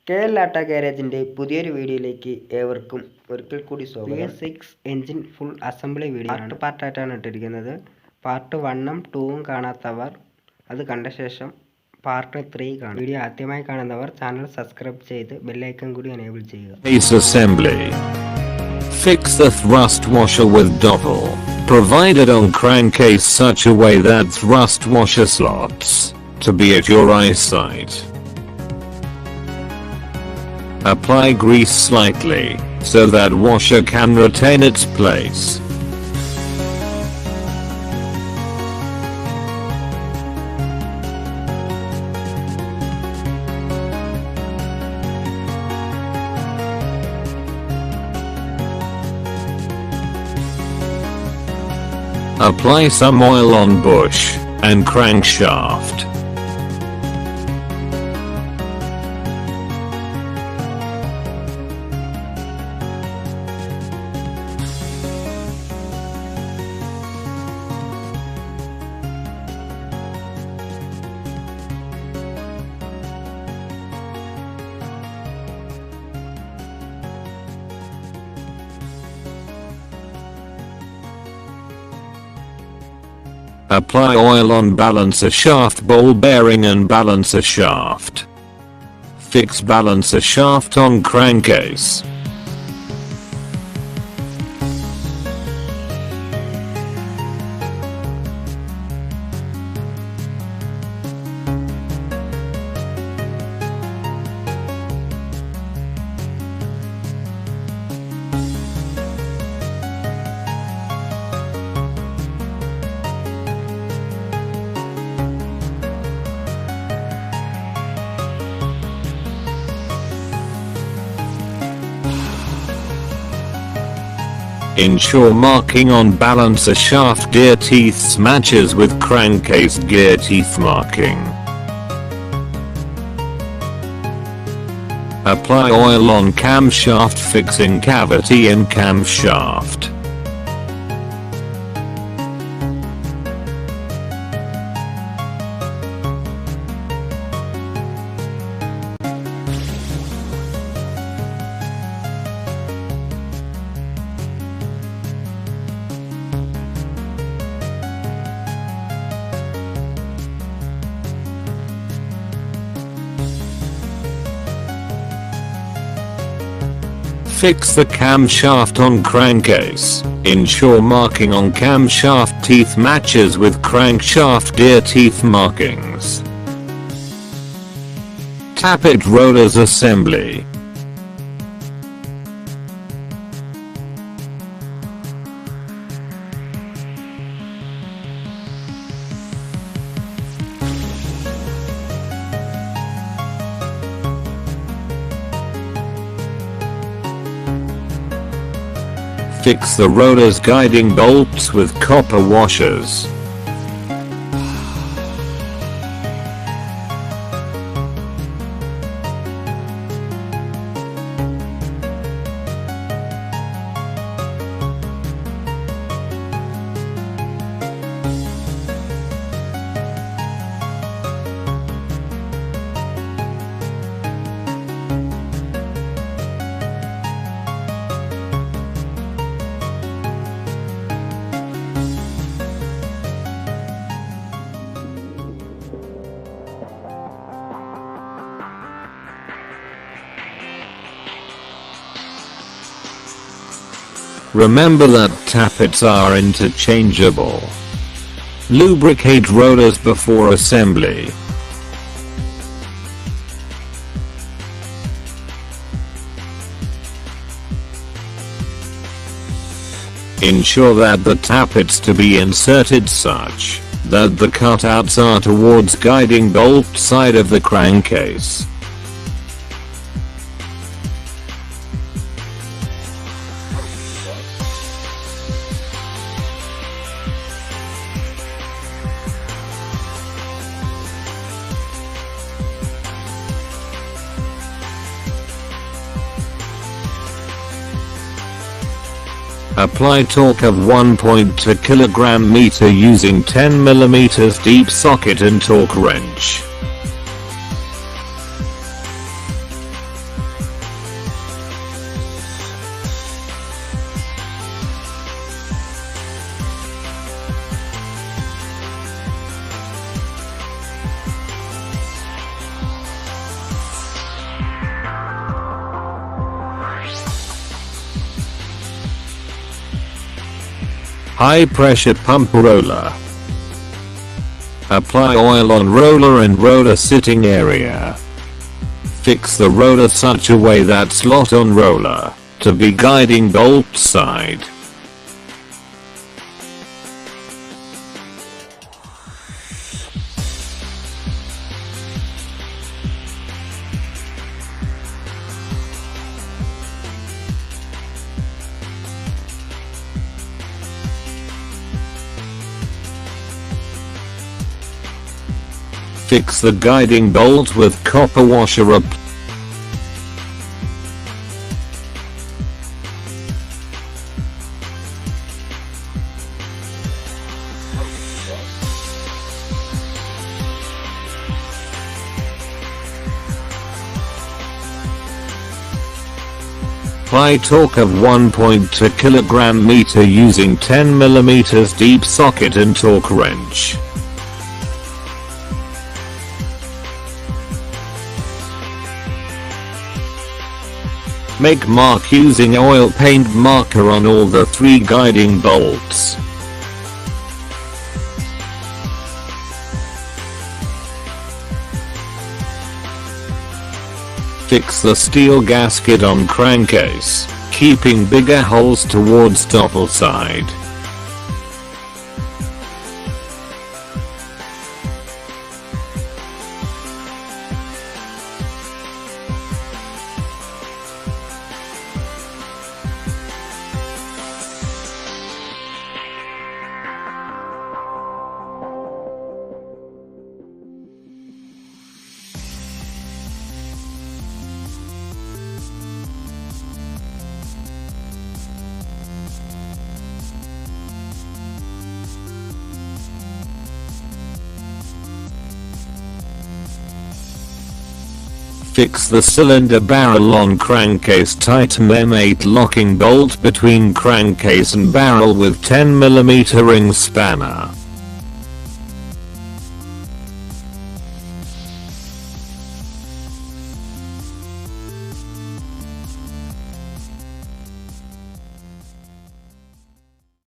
കേരളാട്ട ഗാരേജിൻ്റെ പുതിയൊരു വീഡിയോയിലേക്ക് ഏവർക്കും ഒരിക്കൽ കൂടി സ്വാഗതം. bs6 engine full assembly video പാർട്ടായിട്ടാണ് ഇട്ടിരിക്കുന്നത്. പാർട്ട് 1ഉം 2ഉം കാണാത്തവർ അത് കണ്ട ശേഷം പാർട്ട് 3 കാണും. വീഡിയോ ആദ്യമായി കാണുന്നവർ ചാനൽ സബ്സ്ക്രൈബ് ചെയ്ത് ബെല്ലൈക്കൺ കൂടി എനേബിൾ ചെയ്യുക. APE assembly. Fix the thrust washer with dowel provided on crankcase such a way that thrust washer slots to be at your eyesight. Apply grease slightly so that washer can retain its place. Apply some oil on bush and crankshaft. Apply oil on balancer shaft ball bearing and balancer shaft. Fix balancer shaft on crankcase. Ensure marking on balancer shaft gear teeth matches with crankcase gear teeth marking. Apply oil on camshaft fixing cavity in camshaft. Fix the camshaft on crankcase. Ensure marking on camshaft teeth matches with crankshaft gear teeth markings. Tappet rollers assembly. Fix the roller's guiding bolts with copper washers. Remember that tappets are interchangeable. Lubricate rollers before assembly. Ensure that the tappets to be inserted such that the cutouts are towards guiding bolt side of the crankcase. Apply torque of 1.2 kg/meter using 10 mm deep socket and torque wrench. High pressure pump roller. Apply oil on roller and roller sitting area. Fix the roller such a way that slot on roller to be guiding bolt side. Fix the guiding bolt with copper washer up. Apply torque of 1.2 kg/meter using 10 mm deep socket and torque wrench. Make mark using oil paint marker on all the 3 guiding bolts. Fix the steel gasket on crankcase, keeping bigger holes towards topple side. Fix the cylinder barrel on crankcase. Tighten M8 locking bolt between crankcase and barrel with 10 mm ring spanner.